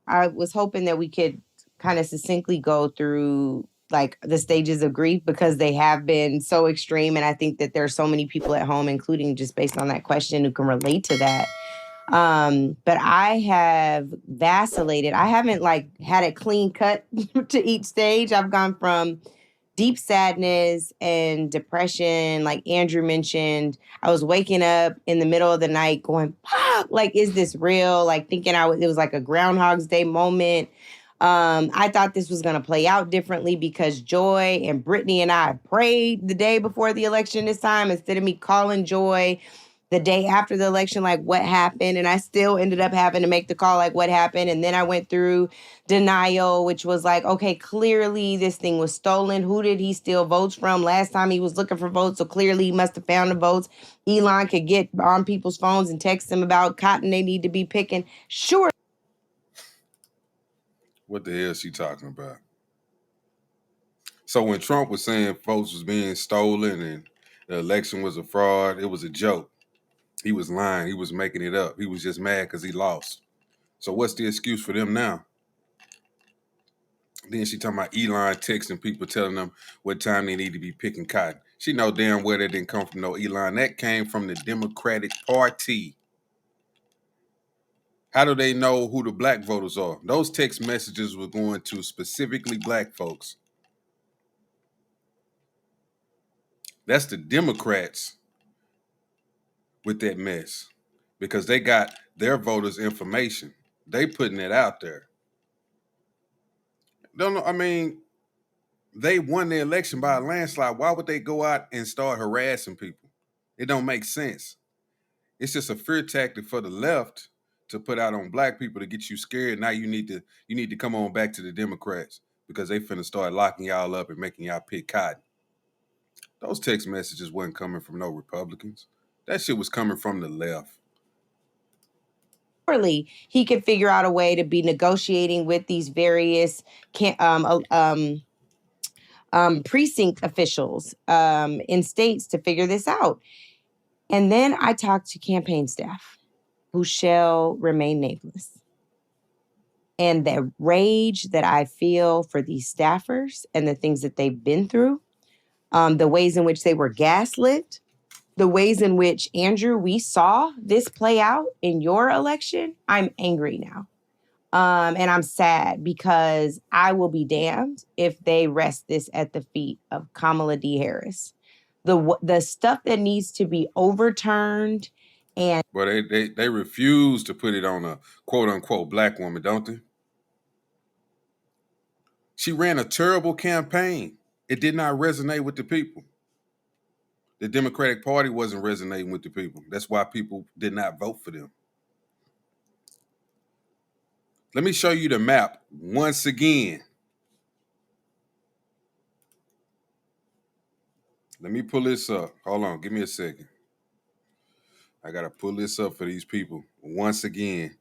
I was hoping that we could kind of succinctly go through like the stages of grief because they have been so extreme. And I think that there are so many people at home, including just based on that question, who can relate to that. But I have vacillated. I haven't like had a clean cut to each stage. I've gone from deep sadness and depression, like Andrew mentioned. I was waking up in the middle of the night going, fuck, like, is this real? Like thinking it was like a Groundhog's Day moment. I thought this was going to play out differently because Joy and Brittany and I prayed the day before the election this time instead of me calling Joy the day after the election, like what happened. And I still ended up having to make the call, like what happened. And then I went through denial, which was like, okay, clearly this thing was stolen. Who did he steal votes from? Last time he was looking for votes, so clearly he must have found the votes. Elon could get on people's phones and text them about cotton they need to be picking. Sure. What the hell is she talking about? So when Trump was saying votes was being stolen and the election was a fraud, it was a joke. He was lying. He was making it up. He was just mad because he lost. So what's the excuse for them now? Then she talking about Elon texting people, telling them what time they need to be picking cotton. She know damn well that didn't come from no Elon. That came from the Democratic Party. How do they know who the black voters are? Those text messages were going to specifically black folks. That's the Democrats with that mess because they got their voters' information. They putting it out there. Don't know. I mean, they won the election by a landslide. Why would they go out and start harassing people? It don't make sense. It's just a fear tactic for the left to put out on black people to get you scared. Now you need to come on back to the Democrats because they finna start locking y'all up and making y'all pick cotton. Those text messages wasn't coming from no Republicans. That shit was coming from the left. He could figure out a way to be negotiating with these various precinct officials in states to figure this out. And then I talked to campaign staff who shall remain nameless. And the rage that I feel for these staffers and the things that they've been through, the ways in which they were gaslit, the ways in which, Andrew, we saw this play out in your election, I'm angry now. And I'm sad because I will be damned if they rest this at the feet of Kamala D. Harris. The stuff that needs to be overturned and... But they refuse to put it on a quote-unquote black woman, don't they? She ran a terrible campaign. It did not resonate with the people. The Democratic Party wasn't resonating with the people. That's why people did not vote for them. Let me show you the map once again. Let me pull this up. Hold on, give me a second. I gotta pull this up for these people once again.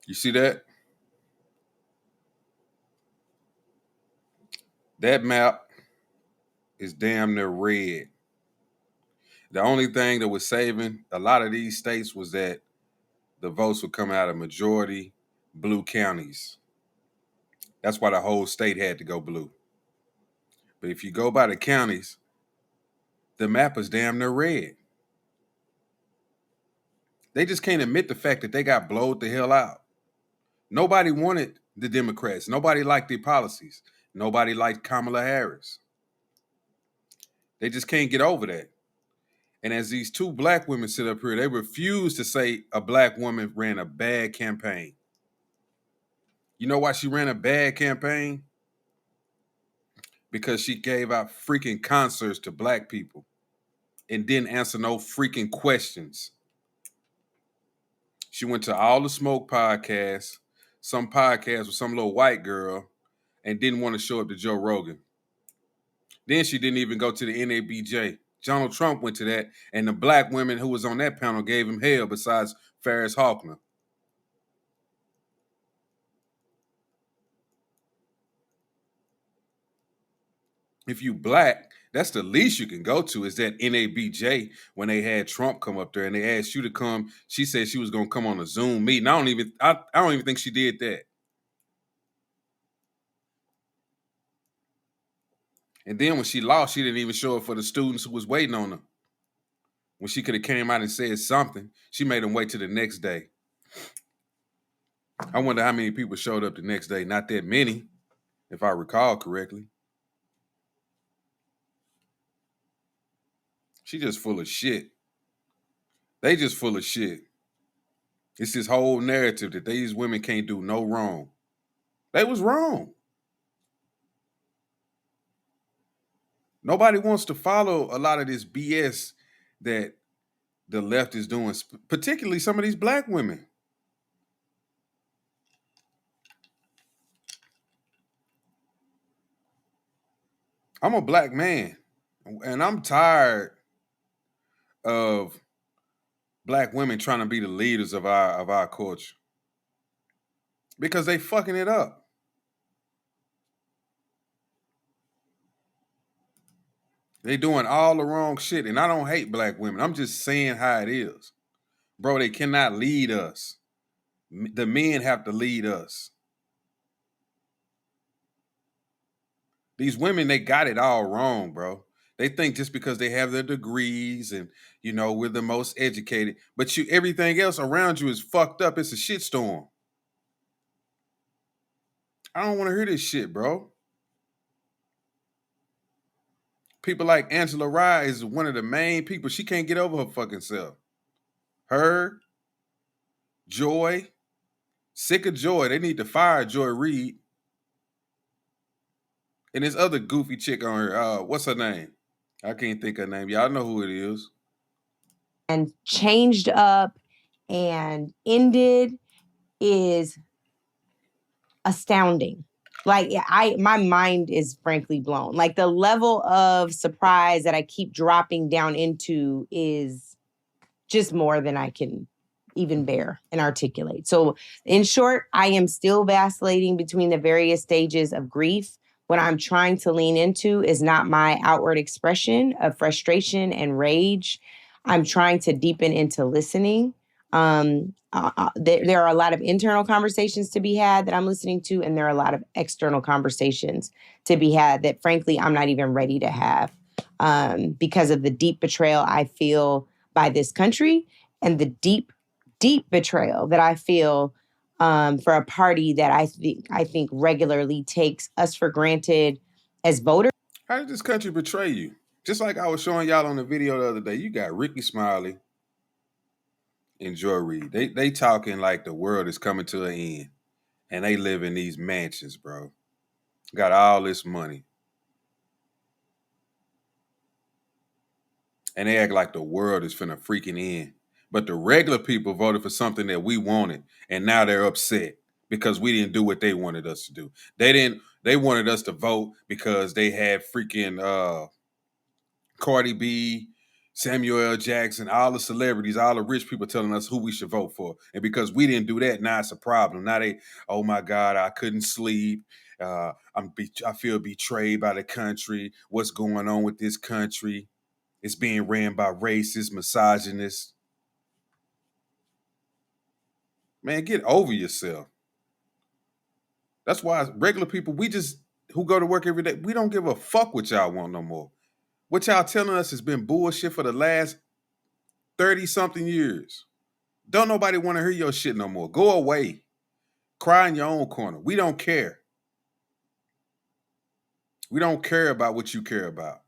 You see that? That map is damn near red. The only thing that was saving a lot of these states was that the votes would come out of majority blue counties. That's why the whole state had to go blue. But if you go by the counties, the map is damn near red. They just can't admit the fact that they got blowed the hell out. Nobody wanted the Democrats. Nobody liked their policies. Nobody liked Kamala Harris. They just can't get over that. And as these two black women sit up here, they refuse to say a black woman ran a bad campaign. You know why she ran a bad campaign? Because she gave out freaking concerts to black people and didn't answer no freaking questions. She went to all the smoke podcasts, some podcasts with some little white girl, and didn't want to show up to Joe Rogan. Then she didn't even go to the NABJ. Donald Trump went to that, and the black women who was on that panel gave him hell besides Ferris Hawkner. if you black, that's the least you can go to is that NABJ when they had Trump come up there and they asked you to come. She said she was gonna come on a Zoom meeting. I don't even think she did that. And then when she lost, she didn't even show up for the students who was waiting on her. When she could have came out and said something, she made them wait till the next day. I wonder how many people showed up the next day. Not that many, if I recall correctly. She just full of shit. They just full of shit. It's this whole narrative that these women can't do no wrong. They was wrong. Nobody wants to follow a lot of this BS that the left is doing, particularly some of these black women. I'm a black man, and I'm tired of black women trying to be the leaders of our culture because they fucking it up. They doing all the wrong shit, and I don't hate black women. I'm just saying how it is. Bro, they cannot lead us. The men have to lead us. These women, they got it all wrong, bro. They think just because they have their degrees and, you know, we're the most educated, but everything else around you is fucked up. It's a shitstorm. I don't want to hear this shit, bro. People like Angela Rye is one of the main people. She can't get over her fucking self. Her, Joy, sick of Joy. They need to fire Joy Reid. And this other goofy chick on her, what's her name? I can't think of her name. Y'all know who it is. And changed up and ended is astounding. Like my mind is frankly blown. Like the level of surprise that I keep dropping down into is just more than I can even bear and articulate. So in short, I am still vacillating between the various stages of grief. What I'm trying to lean into is not my outward expression of frustration and rage. I'm trying to deepen into listening. There are a lot of internal conversations to be had that I'm listening to, and there are a lot of external conversations to be had that, frankly, I'm not even ready to have because of the deep betrayal I feel by this country and the deep, deep betrayal that I feel for a party that I think regularly takes us for granted as voters. How did this country betray you? Just like I was showing y'all on the video the other day, you got Ricky Smiley and Joy Reid. They talking like the world is coming to an end. And they live in these mansions, bro. Got all this money. And they act like the world is finna freaking end. But the regular people voted for something that we wanted, and now they're upset because we didn't do what they wanted us to do. They wanted us to vote because they had freaking Cardi B, Samuel L. Jackson, all the celebrities, all the rich people telling us who we should vote for. And because we didn't do that, now it's a problem. Now oh my God, I couldn't sleep. I feel betrayed by the country. What's going on with this country? It's being ran by racists, misogynists. Man, get over yourself. That's why regular people, who go to work every day, we don't give a fuck what y'all want no more. What y'all telling us has been bullshit for the last 30-something years. Don't nobody want to hear your shit no more. Go away. Cry in your own corner. We don't care. We don't care about what you care about.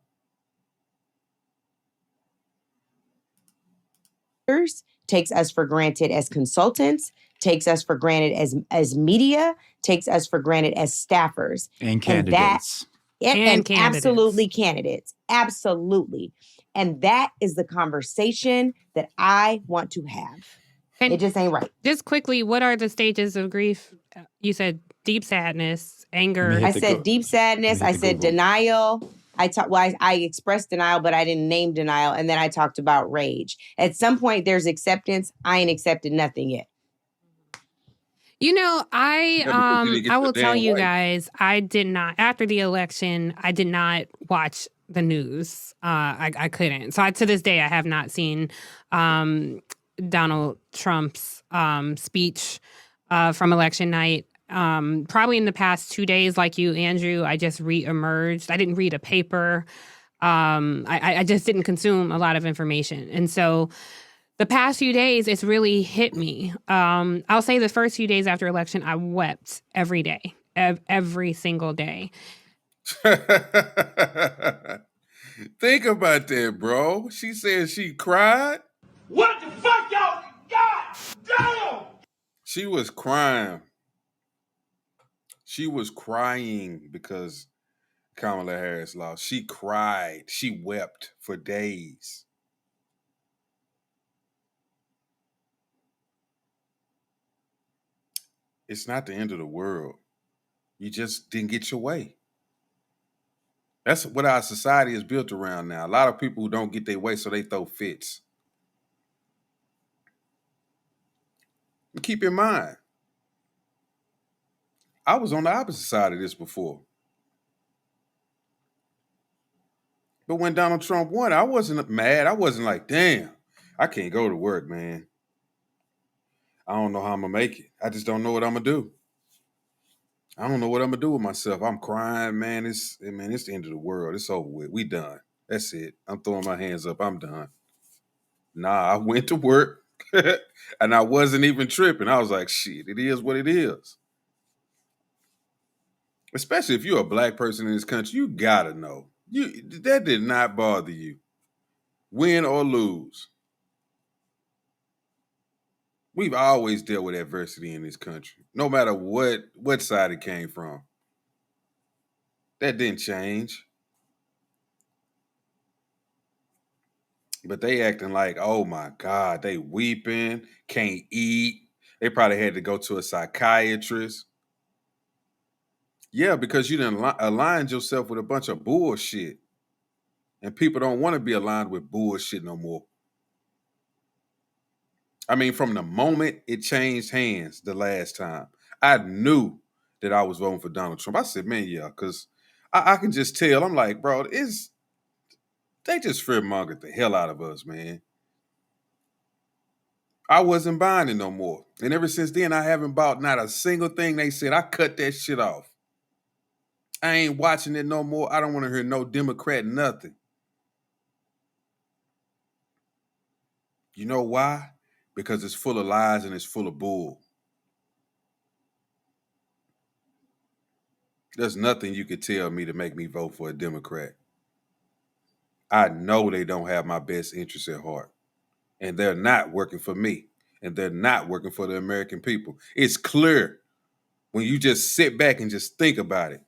Takes us for granted as consultants, takes us for granted as media, takes us for granted as staffers. And candidates. And absolutely candidates. Absolutely. And that is the conversation that I want to have. And it just ain't right. Just quickly, what are the stages of grief? You said deep sadness, anger. I said deep sadness. I said denial. I expressed denial, but I didn't name denial. And then I talked about rage. At some point, there's acceptance. I ain't accepted nothing yet. You know, Because you didn't get I your will tell damn you way. guys, I did not after the election, I did not watch the news. I couldn't. So to this day I have not seen Donald Trump's speech from election night. Probably in the past 2 days, like you, Andrew, I just re-emerged. I didn't read a paper. I just didn't consume a lot of information. And so the past few days, it's really hit me. I'll say the first few days after election, I wept every day, every single day. Think about that, bro. She said she cried. What the fuck, y'all? God damn! She was crying. She was crying because Kamala Harris lost. She cried. She wept for days. It's not the end of the world. You just didn't get your way. That's what our society is built around now. A lot of people who don't get their way, so they throw fits. And keep in mind, I was on the opposite side of this before. But when Donald Trump won, I wasn't mad. I wasn't like, damn, I can't go to work, man. I don't know how I'm going to make it. I just don't know what I'm going to do. I don't know what I'm going to do with myself. I'm crying, man. It's the end of the world. It's over with. We done. That's it. I'm throwing my hands up. I'm done. Nah, I went to work and I wasn't even tripping. I was like, shit, it is what it is. Especially if you're a black person in this country, you gotta know. That did not bother you. Win or lose. We've always dealt with adversity in this country, no matter what side it came from. That didn't change. But they acting like, oh my God, they weeping, can't eat. They probably had to go to a psychiatrist. Yeah, because you done aligned yourself with a bunch of bullshit. And people don't want to be aligned with bullshit no more. I mean, from the moment it changed hands the last time, I knew that I was voting for Donald Trump. I said, man, yeah, because I can just tell. I'm like, bro, they just fear-mongered the hell out of us, man. I wasn't buying it no more. And ever since then, I haven't bought not a single thing they said. I cut that shit off. I ain't watching it no more. I don't want to hear no Democrat nothing. You know why? Because it's full of lies and it's full of bull. There's nothing you could tell me to make me vote for a Democrat. I know they don't have my best interests at heart. And they're not working for me. And they're not working for the American people. It's clear when you just sit back and just think about it.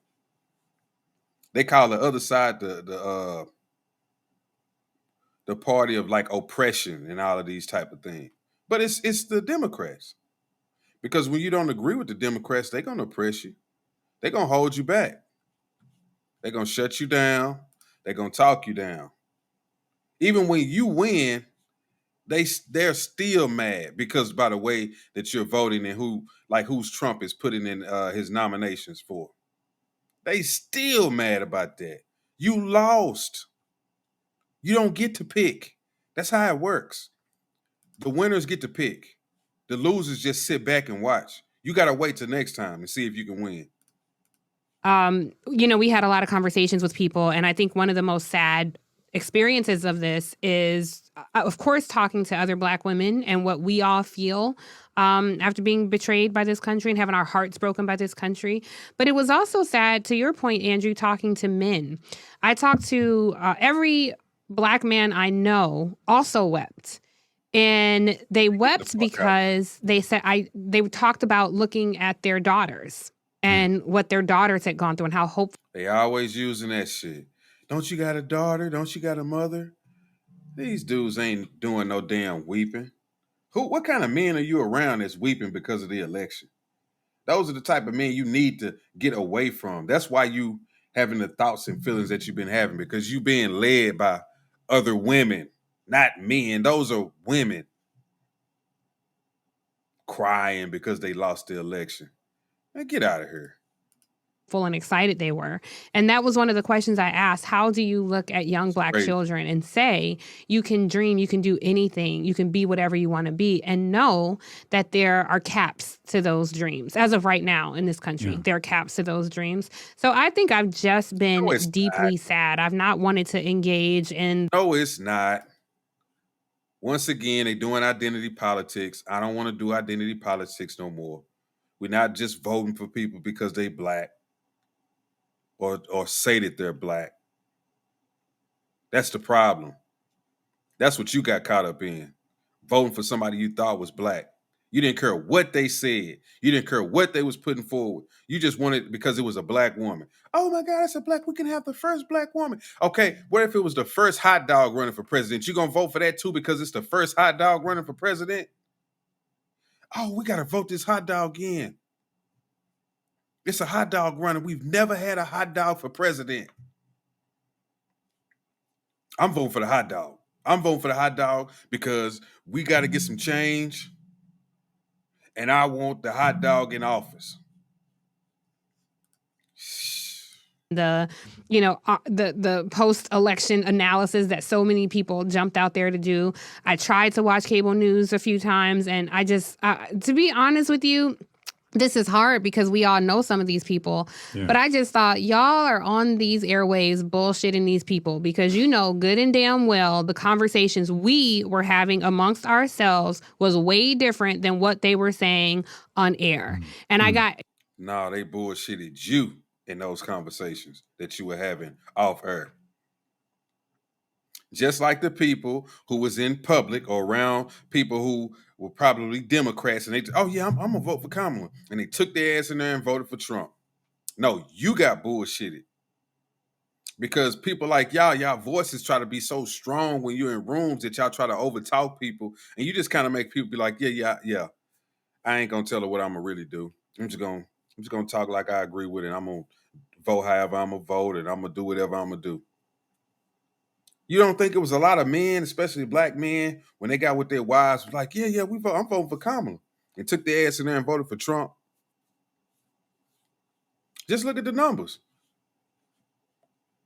They call the other side the party of like oppression and all of these type of things. But it's the Democrats. Because when you don't agree with the Democrats, they're gonna oppress you. They're gonna hold you back. They're gonna shut you down. They're gonna talk you down. Even when you win, they're still mad because by the way that you're voting and who's Trump is putting in his nominations for. They still mad about that. You lost. You don't get to pick. That's how it works. The winners get to pick. The losers just sit back and watch. You got to wait till next time and see if you can win. We had a lot of conversations with people, and I think one of the most sad experiences of this is, of course, talking to other Black women and what we all feel after being betrayed by this country and having our hearts broken by this country. But it was also sad, to your point, Andrew, talking to men. I talked to every Black man I know also wept. And they wept because they said they talked about looking at their daughters and what their daughters had gone through and how hopeful. They always using that shit. Don't you got a daughter? Don't you got a mother? These dudes ain't doing no damn weeping. What kind of men are you around that's weeping because of the election? Those are the type of men you need to get away from. That's why you having the thoughts and feelings that you've been having, because you being led by other women, not men. Those are women. crying because they lost the election. Man, get out of here. Full and excited they were. And that was one of the questions I asked. How do you look at young Black Crazy. children and say, you can dream, you can do anything, you can be whatever you want to be, and know that there are caps to those dreams? As of right now in this country, there are caps to those dreams. So I think I've just been deeply sad. I've not wanted to engage in. No, it's not. Once again, they doing identity politics. I don't want to do identity politics no more. We're not just voting for people because they Black or say that they're Black. That's the problem. That's what you got caught up in. Voting for somebody you thought was Black. You didn't care what they said. You didn't care what they was putting forward. You just wanted because it was a Black woman. Oh my God, it's a Black. We can have the first Black woman. Okay, what if it was the first hot dog running for president? You gonna vote for that too because it's the first hot dog running for president? Oh, we gotta vote this hot dog in. It's a hot dog runner. We've never had a hot dog for president. I'm voting for the hot dog. I'm voting for the hot dog because we got to get some change, and I want the hot dog in office. The post-election analysis that so many people jumped out there to do. I tried to watch cable news a few times, and I just, to be honest with you, this is hard because we all know some of these people, but I just thought y'all are on these airwaves bullshitting these people because you know good and damn well the conversations we were having amongst ourselves was way different than what they were saying on air. And I got... No, they bullshitted you in those conversations that you were having off air. Just like the people who was in public or around people who were probably Democrats and they, oh yeah, I'm gonna vote for Kamala. And they took their ass in there and voted for Trump. No, you got bullshitted. Because people like y'all voices try to be so strong when you're in rooms that y'all try to overtalk people. And you just kind of make people be like, yeah. I ain't gonna tell her what I'm gonna really do. I'm just gonna talk like I agree with it. I'm gonna vote however I'm gonna vote and I'm gonna do whatever I'm gonna do. You don't think it was a lot of men, especially Black men, when they got with their wives, was like, yeah, I'm voting for Kamala, and took their ass in there and voted for Trump? Just look at the numbers.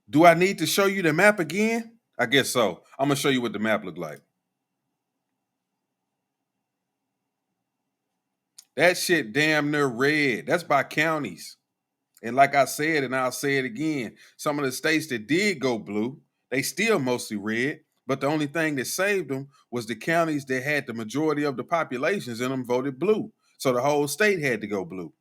Do I need to show you the map again? I guess so. I'm gonna show you what the map looked like. That shit damn near red. That's by counties. And like I said, and I'll say it again, some of the states that did go blue, they still mostly red, but the only thing that saved them was the counties that had the majority of the populations in them voted blue. So the whole state had to go blue.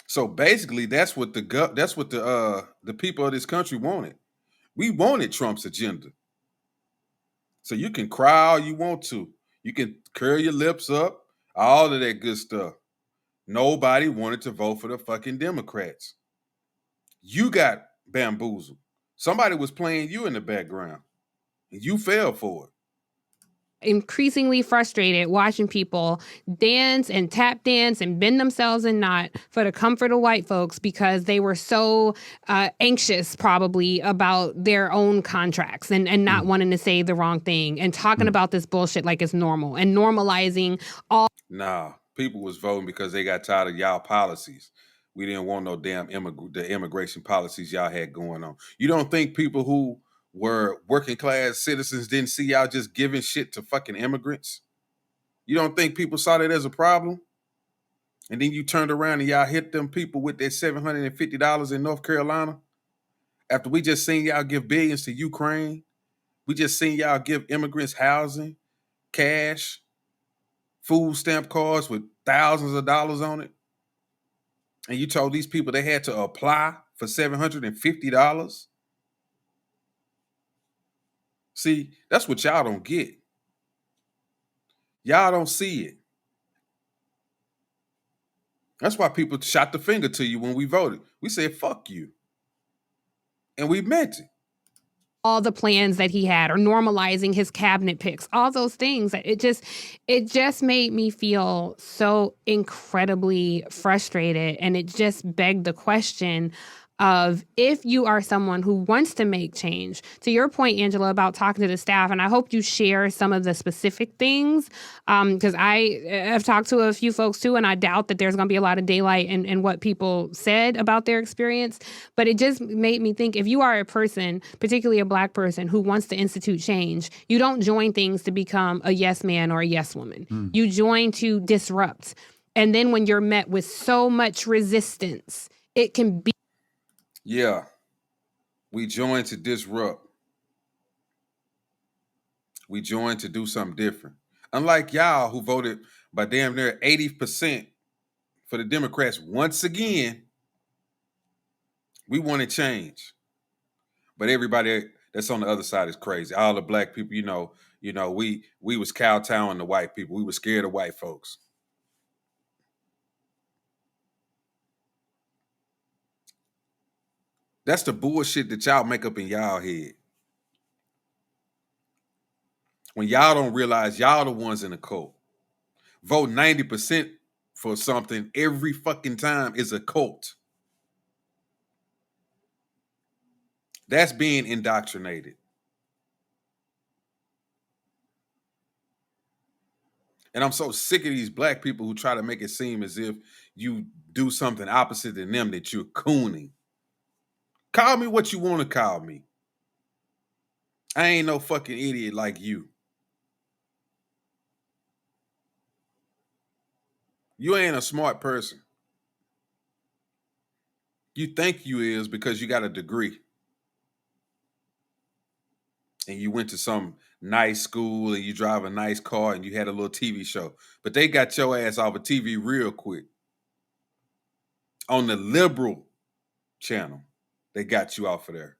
So basically, that's what the people of this country wanted. We wanted Trump's agenda. So you can cry all you want to. You can curl your lips up, all of that good stuff. Nobody wanted to vote for the fucking Democrats. You got bamboozled. Somebody was playing you in the background, and you fell for it. Increasingly frustrated watching people dance and tap dance and bend themselves in knot for the comfort of white folks because they were so anxious probably about their own contracts and not wanting to say the wrong thing and talking about this bullshit like it's normal and normalizing all. Nah, people was voting because they got tired of y'all policies. We didn't want no damn the immigration policies y'all had going on. You don't think people who were working class citizens didn't see y'all just giving shit to fucking immigrants? You don't think people saw that as a problem? And then you turned around and y'all hit them people with their $750 in North Carolina? After we just seen y'all give billions to Ukraine, we just seen y'all give immigrants housing, cash, food stamp cards with thousands of dollars on it. And you told these people they had to apply for $750? See, that's what y'all don't get. Y'all don't see it. That's why people shot the finger to you when we voted. We said, fuck you. And we meant it. All the plans that he had or normalizing his cabinet picks, all those things. It just made me feel so incredibly frustrated. And it just begged the question of if you are someone who wants to make change. To your point, Angela, about talking to the staff, and I hope you share some of the specific things, because I have talked to a few folks too, and I doubt that there's going to be a lot of daylight in what people said about their experience. But it just made me think, if you are a person, particularly a Black person, who wants to institute change, you don't join things to become a yes man or a yes woman. You join to disrupt. And then when you're met with so much resistance, it can be. Yeah. We joined to disrupt. We joined to do something different. Unlike y'all who voted by damn near 80% for the Democrats once again, we wanted change. But everybody that's on the other side is crazy. All the Black people, we was kowtowing the white people. We were scared of white folks. That's the bullshit that y'all make up in y'all head. When y'all don't realize y'all the ones in the cult. Vote 90% for something every fucking time is a cult. That's being indoctrinated. And I'm so sick of these Black people who try to make it seem as if you do something opposite than them, that you're cooning. Call me what you want to call me. I ain't no fucking idiot like you. You ain't a smart person. You think you is because you got a degree. And you went to some nice school and you drive a nice car and you had a little TV show. But they got your ass off of TV real quick. On the liberal channel, they got you off of there.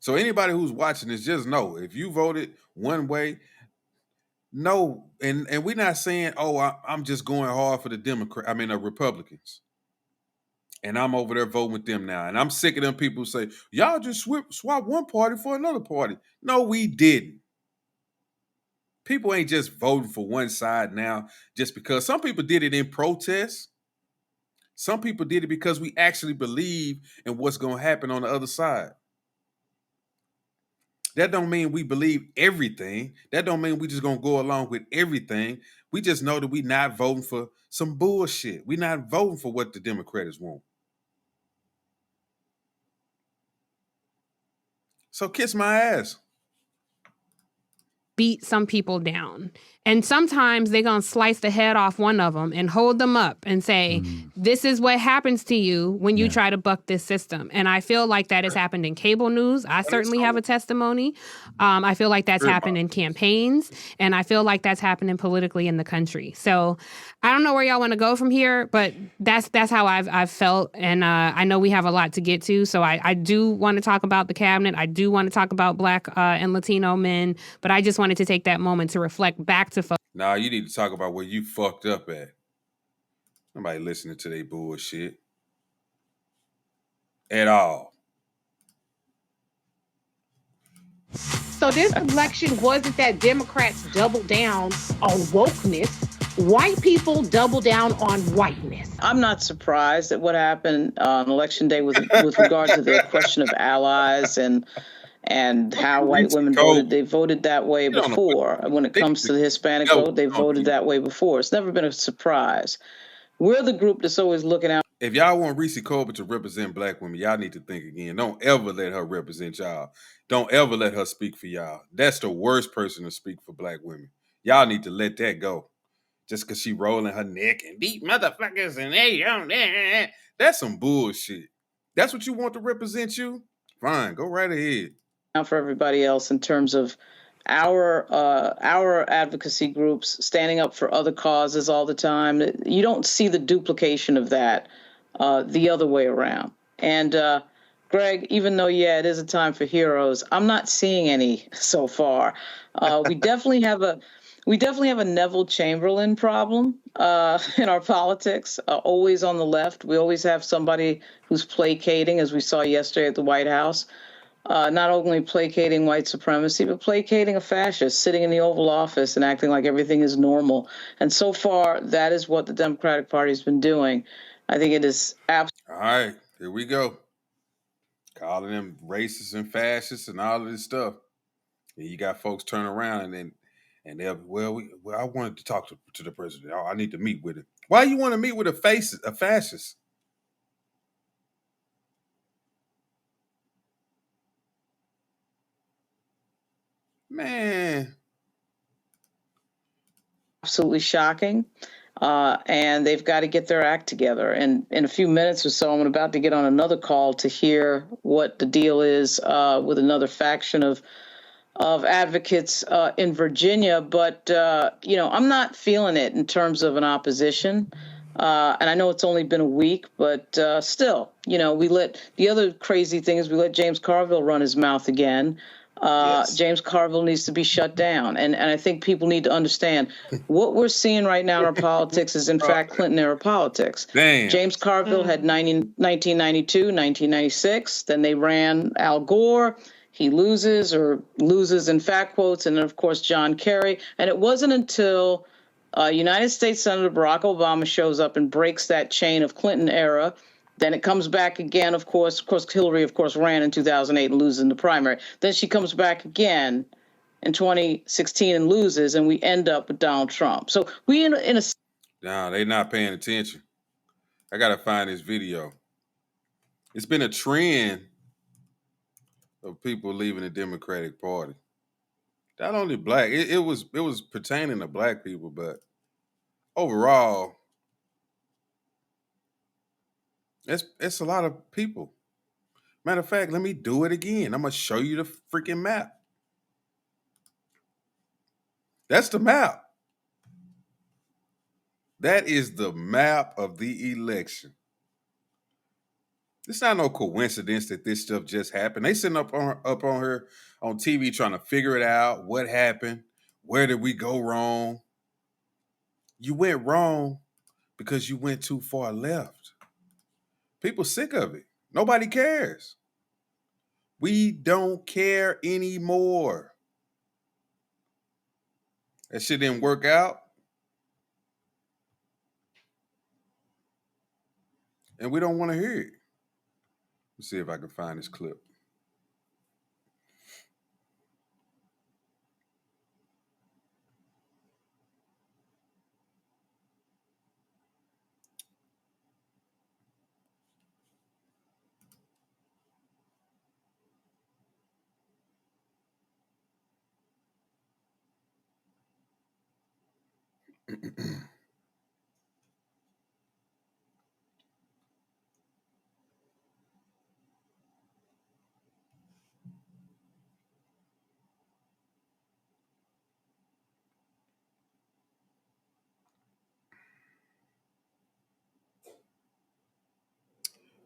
So anybody who's watching this, just know, if you voted one way, no, and we're not saying, oh, I'm just going hard for the Republicans. And I'm over there voting with them now. And I'm sick of them people who say, y'all just swap one party for another party. No, we didn't. People ain't just voting for one side now just because. Some people did it in protest. Some people did it because we actually believe in what's going to happen on the other side. That don't mean we believe everything. That don't mean we just going to go along with everything. We just know that we not voting for some bullshit. We not voting for what the Democrats want. So kiss my ass. Beat some people down. And sometimes they're going to slice the head off one of them and hold them up and say, this is what happens to you when you try to buck this system. And I feel like that has happened in cable news. I certainly have a testimony. I feel like that's happened in campaigns. And I feel like that's happening politically in the country. So I don't know where y'all want to go from here, but that's how I've felt. And I know we have a lot to get to. So I do want to talk about the cabinet. I do want to talk about Black and Latino men. But I just wanted to take that moment to reflect back to folks. Nah, you need to talk about where you fucked up at. Nobody listening to their bullshit at all. So this election wasn't that Democrats doubled down on wokeness. White people double down on whiteness. I'm not surprised at what happened on Election Day with regard to the question of allies and how white women voted. They voted that way before. When it comes to the Hispanic vote, they voted that way before. It's never been a surprise. We're the group that's always looking out. If y'all want Reese Colbert to represent Black women, y'all need to think again. Don't ever let her represent y'all. Don't ever let her speak for y'all. That's the worst person to speak for Black women. Y'all need to let that go. Just because she rolling her neck and these motherfuckers and they, that's some bullshit. That's what you want to represent you? Fine, go right ahead. For everybody else in terms of our advocacy groups standing up for other causes all the time. You don't see the duplication of that the other way around. And Greg, even though, it is a time for heroes, I'm not seeing any so far. We definitely have a Neville Chamberlain problem in our politics, always on the left. We always have somebody who's placating, as we saw yesterday at the White House. Not only placating white supremacy, but placating a fascist sitting in the Oval Office and acting like everything is normal. And so far, that is what the Democratic Party has been doing. I think it is absolutely. All right, here we go. Calling them racists and fascists and all of this stuff. And you got folks turn around and they'll be, well, I wanted to talk to the president. I need to meet with him. Why you want to meet with a fascist? Man. Absolutely shocking. And they've got to get their act together. And in a few minutes or so, I'm about to get on another call to hear what the deal is with another faction of advocates in Virginia. But, I'm not feeling it in terms of an opposition. And I know it's only been a week, but still, the other crazy thing is we let James Carville run his mouth again. Yes. James Carville needs to be shut down. And I think people need to understand what we're seeing right now in our politics is, in fact, Clinton era politics. Damn. James Carville had 1992, 1996. Then they ran Al Gore. He loses in fact quotes. And then, of course, John Kerry. And it wasn't until United States Senator Barack Obama shows up and breaks that chain of Clinton era. Then it comes back again, of course, Hillary, of course, ran in 2008 and loses in the primary. Then she comes back again in 2016 and loses, and we end up with Donald Trump. So we in a... No, they're not paying attention. I got to find this video. It's been a trend of people leaving the Democratic Party. Not only black, it was pertaining to black people, but overall, it's a lot of people. Matter of fact, let me do it again. I'm gonna show you the freaking map. That's the map. That is the map of the election. It's not no coincidence that this stuff just happened. They sitting up on her on TV trying to figure it out. What happened? Where did we go wrong? You went wrong because you went too far left. People sick of it. Nobody cares. We don't care anymore. That shit didn't work out. And we don't want to hear it. Let's see if I can find this clip.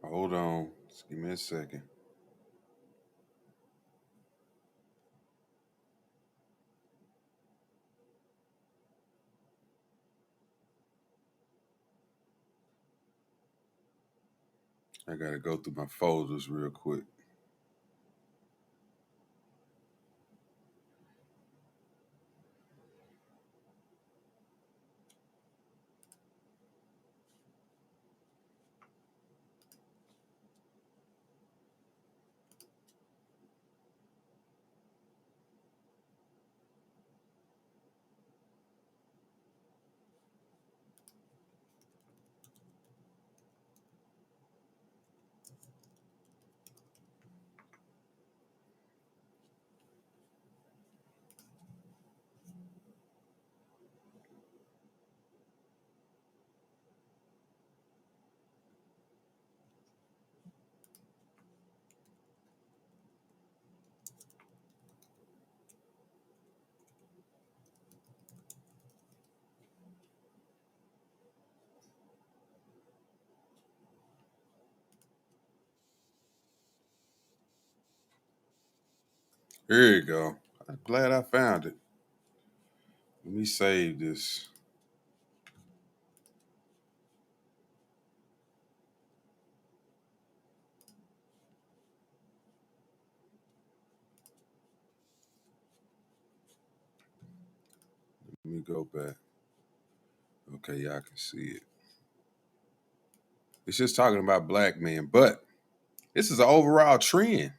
Hold on. Just give me a second. I got to go through my folders real quick. Here you go. I'm glad I found it. Let me save this. Let me go back. Okay, y'all can see it. It's just talking about black men. But this is an overall trend.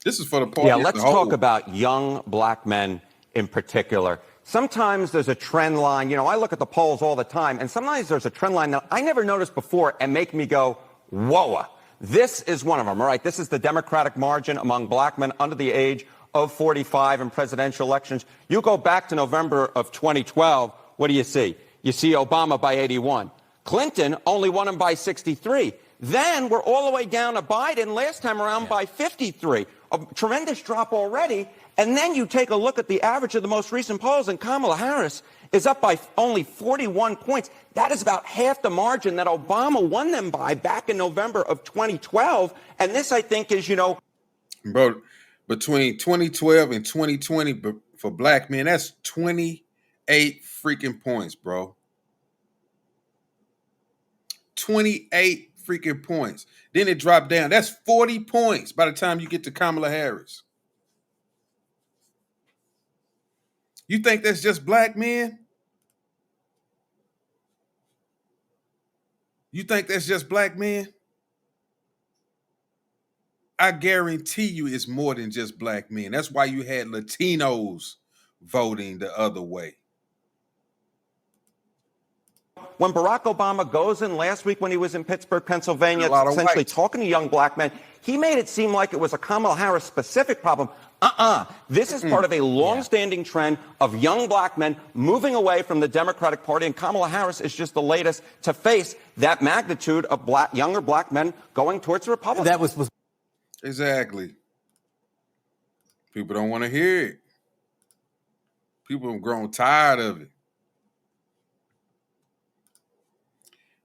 This is for the party. Yeah, let's talk about young black men in particular. Sometimes there's a trend line. You know, I look at the polls all the time, and sometimes there's a trend line that I never noticed before and make me go, whoa. This is one of them, all right? This is the Democratic margin among black men under the age of 45 in presidential elections. You go back to November of 2012, what do you see? You see Obama by 81. Clinton only won him by 63. Then we're all the way down to Biden last time around by 53. A tremendous drop already. And then you take a look at the average of the most recent polls, and Kamala Harris is up by only 41 points. That is about half the margin that Obama won them by back in November of 2012. And this, I think, is, you know. Bro, between 2012 and 2020 for black men, that's 28 freaking points, bro. 28 freaking points. Then it dropped down. That's 40 points by the time you get to Kamala Harris. You think that's just black men? You think that's just black men? I guarantee you it's more than just black men. That's why you had Latinos voting the other way. When Barack Obama goes in last week when he was in Pittsburgh, Pennsylvania, essentially talking to young black men, he made it seem like it was a Kamala Harris specific problem. This is part of a long-standing trend of young black men moving away from the Democratic Party, and Kamala Harris is just the latest to face that magnitude of younger black men going towards the Republicans. That was exactly. People don't want to hear it. People have grown tired of it.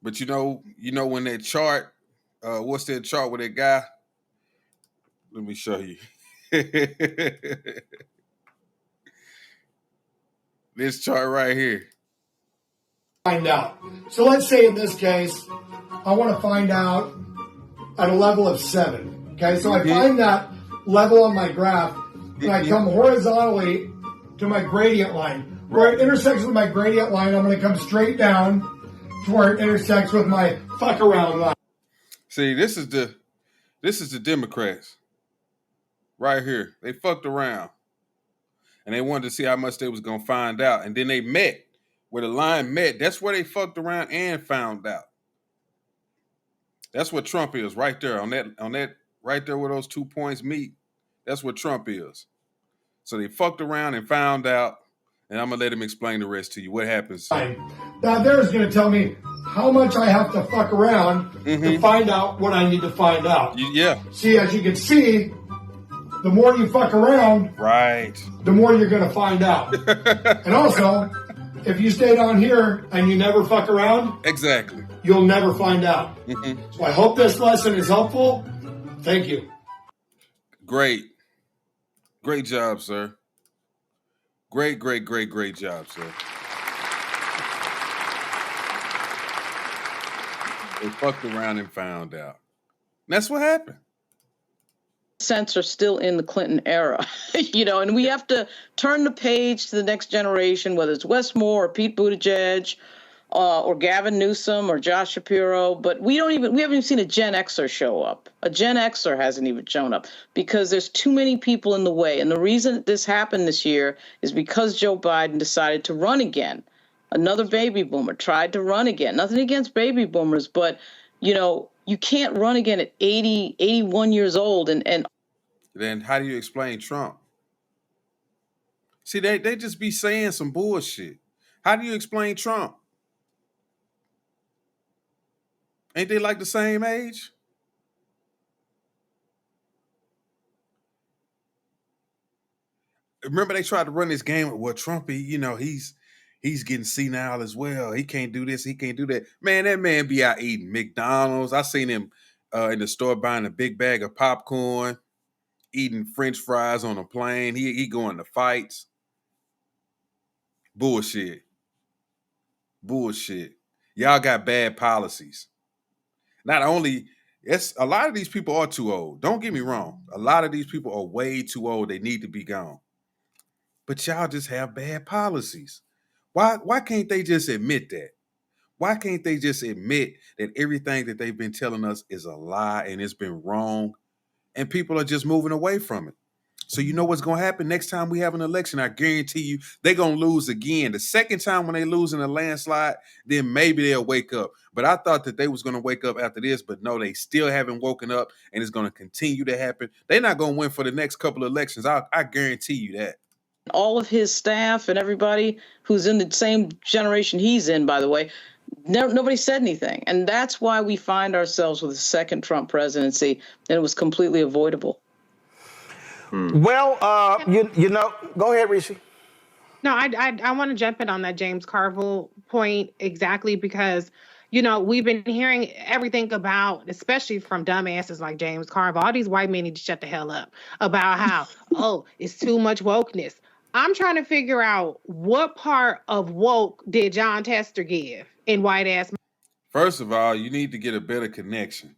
But you know when that chart, what's that chart with that guy? Let me show you. This chart right here. Find out. So let's say in this case, I want to find out at a level of 7. Okay, so I find that level on my graph, and I come horizontally to my gradient line. Where it intersects with my gradient line, I'm going to come straight down to where it intersects with my fuck around line. See, this is the Democrats. Right here. They fucked around. And they wanted to see how much they was going to find out. And then they met. Where the line met. That's where they fucked around and found out. That's what Trump is right there. On that right there where those 2 points meet. That's what Trump is. So they fucked around and found out. And I'm going to let him explain the rest to you. What happens? Now there's going to tell me how much I have to fuck around to find out what I need to find out. Yeah. See, as you can see, the more you fuck around, right, the more you're going to find out. And also, if you stay down here and you never fuck around, exactly, you'll never find out. So I hope this lesson is helpful. Thank you. Great job, sir. Great job, sir. They fucked around and found out. And that's what happened. Sense are still in the Clinton era, and we have to turn the page to the next generation, whether it's Wes Moore or Pete Buttigieg or Gavin Newsom or Josh Shapiro. But we haven't even seen a Gen Xer show up. A Gen Xer hasn't even shown up because there's too many people in the way. And the reason that this happened this year is because Joe Biden decided to run again. Another baby boomer tried to run again. Nothing against baby boomers, but, you can't run again at 80, 81 years old. And then how do you explain Trump? See, they just be saying some bullshit. How do you explain Trump? Ain't they like the same age? Remember they tried to run this game with Trump, he's getting senile as well. He can't do this. He can't do that. Man, that man be out eating McDonald's. I seen him in the store buying a big bag of popcorn, eating French fries on a plane. He going to fights. Bullshit. Y'all got bad policies. Not only, a lot of these people are too old. Don't get me wrong. A lot of these people are way too old. They need to be gone. But y'all just have bad policies. Why can't they just admit that? Why can't they just admit that everything that they've been telling us is a lie and it's been wrong, and people are just moving away from it? So you know what's going to happen next time we have an election? I guarantee you they're going to lose again. The second time when they lose in a landslide, then maybe they'll wake up. But I thought that they was going to wake up after this, but no, they still haven't woken up, and it's going to continue to happen. They're not going to win for the next couple of elections. I guarantee you that. All of his staff and everybody who's in the same generation he's in, by the way, nobody said anything. And that's why we find ourselves with a second Trump presidency, and it was completely avoidable. Well, you know, go ahead, Rishi. No, I want to jump in on that James Carville point exactly because, you know, we've been hearing everything about, especially from dumbasses like James Carville, all these white men need to shut the hell up about how, oh, it's too much wokeness. I'm trying to figure out what part of woke did John Tester give in white ass. First of all, you need to get a better connection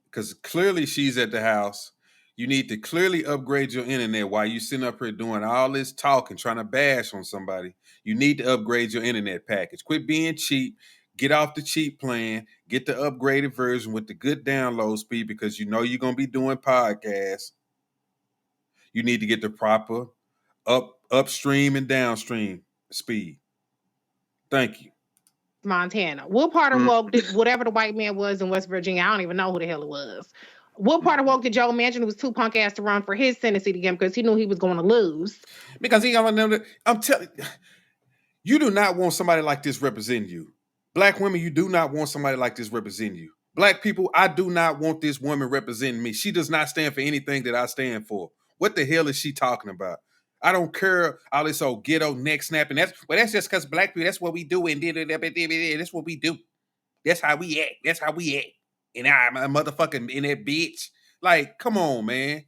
because clearly she's at the house. You need to clearly upgrade your internet while you sitting up here doing all this talking, trying to bash on somebody. You need to upgrade your internet package. Quit being cheap. Get off the cheap plan. Get the upgraded version with the good download speed because you know you're going to be doing podcasts. You need to get the proper upstream and downstream speed. Thank you. Montana. What part of woke did whatever the white man was in West Virginia? I don't even know who the hell it was. What part of woke did Joe Manchin, who was too punk ass to run for his Senate seat again because he knew he was going to lose? Because I'm telling you, do not want somebody like this representing you. Black women, you do not want somebody like this representing you. Black people, I do not want this woman representing me. She does not stand for anything that I stand for. What the hell is she talking about? I don't care all this old ghetto neck snapping. That's just because black people, that's what we do. And that's what we do. That's how we act. That's how we act. And I'm a motherfucking in that bitch. Like, come on, man.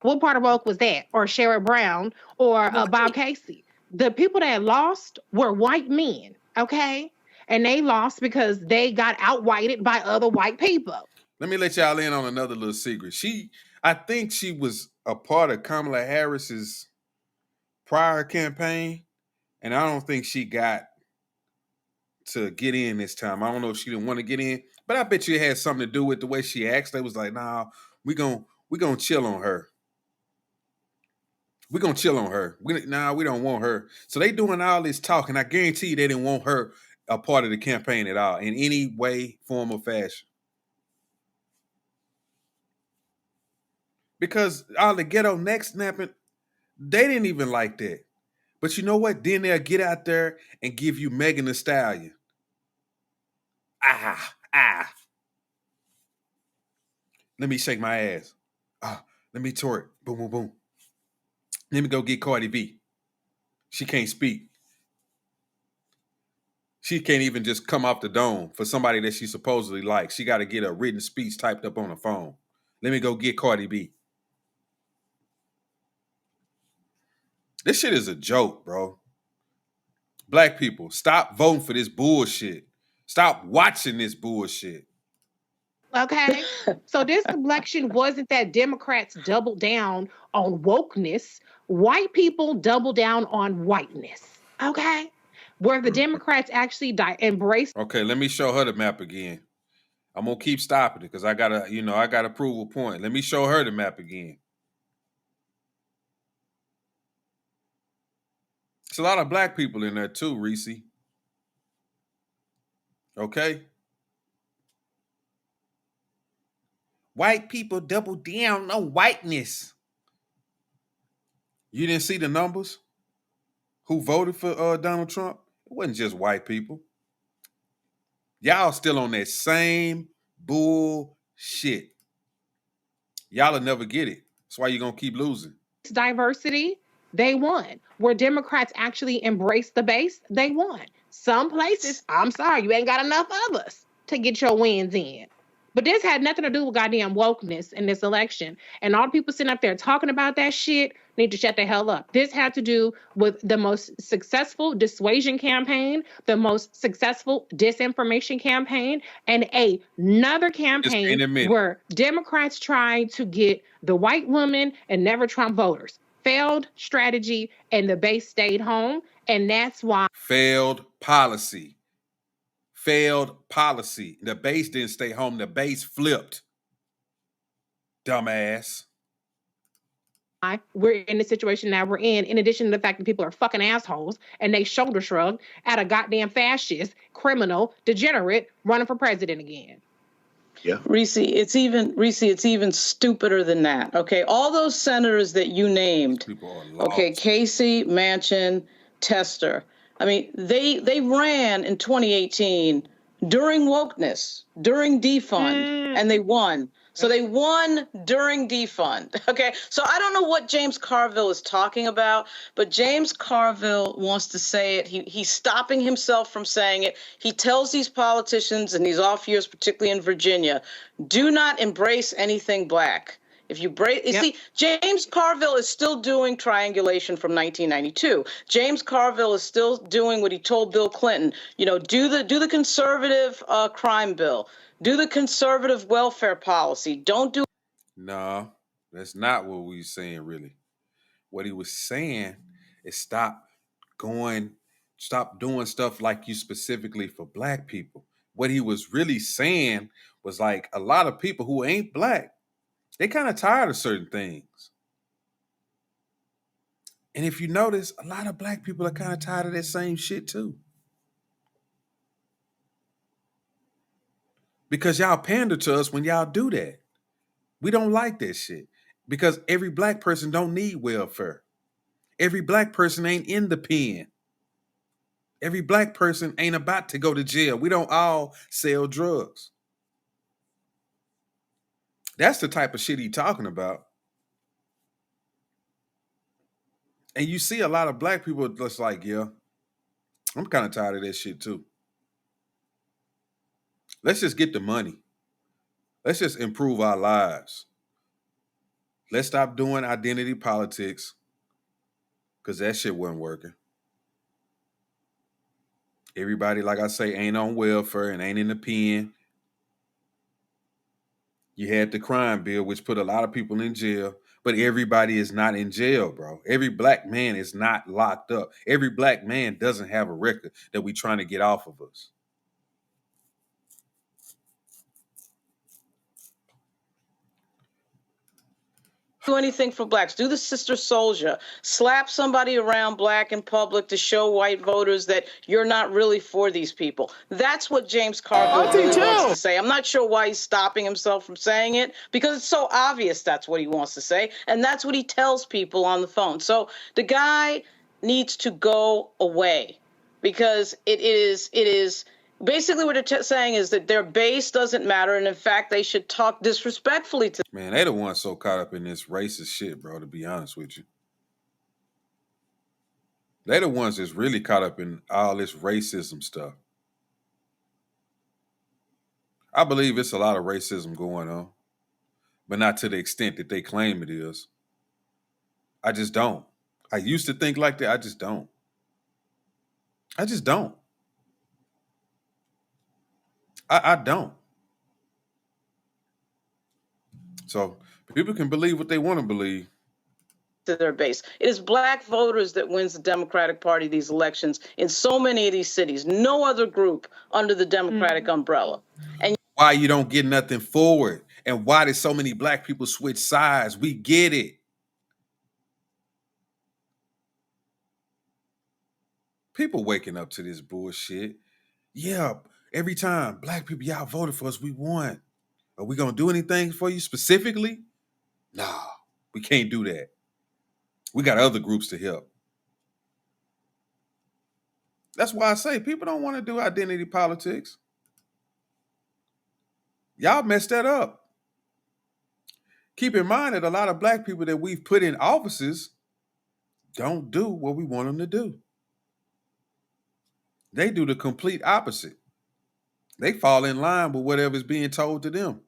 What part of woke was that? Or Sherrod Brown or Bob Casey? The people that lost were white men, okay? And they lost because they got out-whited by other white people. Let me let y'all in on another little secret. I think she was a part of Kamala Harris's prior campaign, and I don't think she got to get in this time. I don't know if she didn't want to get in, but I bet you it had something to do with the way she acts. They was like, nah, we gonna chill on her. We're going to chill on her. We don't want her. So they doing all this talking. I guarantee you they didn't want her a part of the campaign at all in any way, form, or fashion. Because all the ghetto neck snapping, they didn't even like that. But you know what? Then they'll get out there and give you Megan Thee Stallion. Let me shake my ass. Let me twerk. Boom, boom, boom. Let me go get Cardi B. She can't speak. She can't even just come off the dome for somebody that she supposedly likes. She got to get a written speech typed up on the phone. Let me go get Cardi B. This shit is a joke, bro. Black people, stop voting for this bullshit. Stop watching this bullshit. Okay, so this election wasn't that Democrats doubled down on wokeness. White people double down on whiteness. Okay, where the Democrats actually embrace. Okay, let me show her the map again. I'm gonna keep stopping it because I gotta prove a point. Let me show her the map again. It's a lot of black people in there too, Reese. Okay. White people double down on whiteness. You didn't see the numbers? Who voted for Donald Trump? It wasn't just white people. Y'all still on that same bullshit. Y'all will never get it. That's why you're going to keep losing. Diversity, they won. Where Democrats actually embrace the base, they won. Some places, I'm sorry, you ain't got enough of us to get your wins in. But this had nothing to do with goddamn wokeness in this election. And all the people sitting up there talking about that shit need to shut the hell up. This had to do with the most successful dissuasion campaign, the most successful disinformation campaign, and another campaign where Democrats tried to get the white women and never Trump voters. failed strategy, and the base stayed home. And that's why Failed policy. Failed policy. The base didn't stay home. The base flipped. Dumbass. we're in the situation that we're in addition to the fact that people are fucking assholes and they shoulder shrug at a goddamn fascist, criminal, degenerate running for president again. Yeah. Reese, it's even stupider than that. Okay. All those senators that you named, okay, Casey, Manchin, Tester. I mean, they ran in 2018 during wokeness, during defund, and they won. So they won during defund. Okay. So I don't know what James Carville is talking about, but James Carville wants to say it. He's stopping himself from saying it. He tells these politicians in these off years, particularly in Virginia, do not embrace anything black. If you see, James Carville is still doing triangulation from 1992. James Carville is still doing what he told Bill Clinton. You know, do the conservative crime bill, do the conservative welfare policy. Don't do. No, that's not what we were saying. Really, what he was saying is stop doing stuff like you specifically for black people. What he was really saying was like a lot of people who ain't black, they kind of tired of certain things. And if you notice, a lot of black people are kind of tired of that same shit too. Because y'all pander to us when y'all do that. We don't like that shit. Because every black person don't need welfare. Every black person ain't in the pen. Every black person ain't about to go to jail. We don't all sell drugs. That's the type of shit he talking about. And you see a lot of black people just like, yeah, I'm kind of tired of that shit too. Let's just get the money. Let's just improve our lives. Let's stop doing identity politics because that shit wasn't working. Everybody, like I say, ain't on welfare and ain't in the pen. You had the crime bill, which put a lot of people in jail, but everybody is not in jail, bro. Every black man is not locked up. Every black man doesn't have a record that we trying to get off of us. Do anything for blacks. Do the Sister Soldier. Slap somebody around black in public to show white voters that you're not really for these people. That's what James Carville really wants to say. I'm not sure why he's stopping himself from saying it, because it's so obvious that's what he wants to say, and that's what he tells people on the phone. So the guy needs to go away, because it is basically what they're saying is that their base doesn't matter, and in fact, they should talk disrespectfully to. Man, they the ones so caught up in this racist shit, bro, to be honest with you. They the ones that's really caught up in all this racism stuff. I believe it's a lot of racism going on, but not to the extent that they claim it is. I just don't. I used to think like that. I just don't. I just don't. I don't. So people can believe what they want to believe. To their base. It is black voters that wins the Democratic Party these elections in so many of these cities. No other group under the Democratic umbrella. And why you don't get nothing forward, and why did so many black people switch sides? We get it. People waking up to this bullshit. Yeah, every time black people, y'all voted for us, we won. Are we gonna do anything for you specifically? Nah, we can't do that. We got other groups to help. That's why I say people don't want to do identity politics. Y'all messed that up. Keep in mind that a lot of black people that we've put in offices don't do what we want them to do. They do the complete opposite. They fall in line with whatever's being told to them.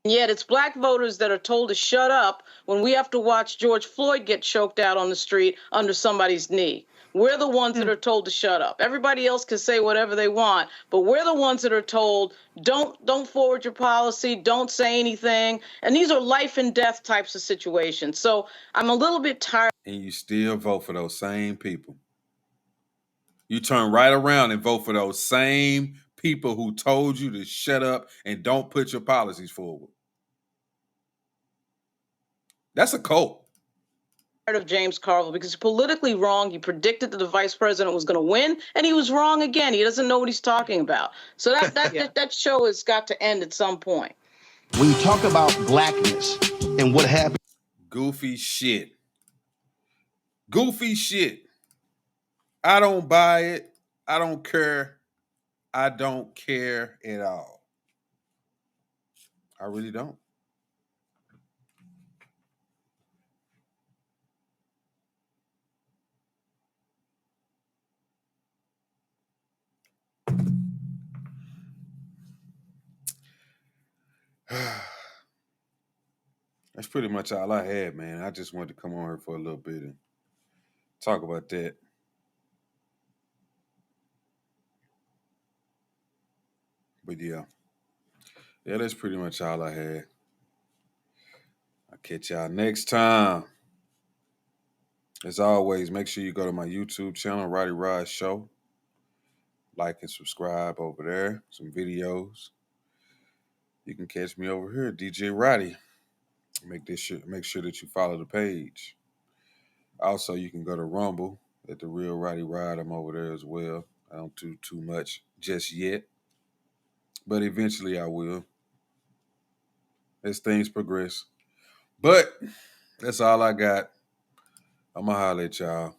And yet it's black voters that are told to shut up when we have to watch George Floyd get choked out on the street under somebody's knee. We're the ones that are told to shut up. Everybody else can say whatever they want, but we're the ones that are told, don't forward your policy, don't say anything. And these are life and death types of situations. So I'm a little bit tired. And you still vote for those same people. You turn right around and vote for those same people who told you to shut up and don't put your policies forward. That's a cult. Of James Carville because he's politically wrong. He predicted that the vice president was going to win, and he was wrong again. He doesn't know what he's talking about. So that show has got to end at some point. When you talk about blackness and what happened, goofy shit. Goofy shit. I don't buy it. I don't care. I don't care at all. I really don't. That's pretty much all I had, man. I just wanted to come on here for a little bit and talk about that. But yeah, that's pretty much all I had. I'll catch y'all next time. As always, make sure you go to my YouTube channel, Roddy Rod Show. Like and subscribe over there. Some videos. You can catch me over here, DJ Roddy. Make sure that you follow the page. Also, you can go to Rumble at the Real Roddy Rod. I'm over there as well. I don't do too much just yet, but eventually I will as things progress. But that's all I got. I'm gonna holler at y'all.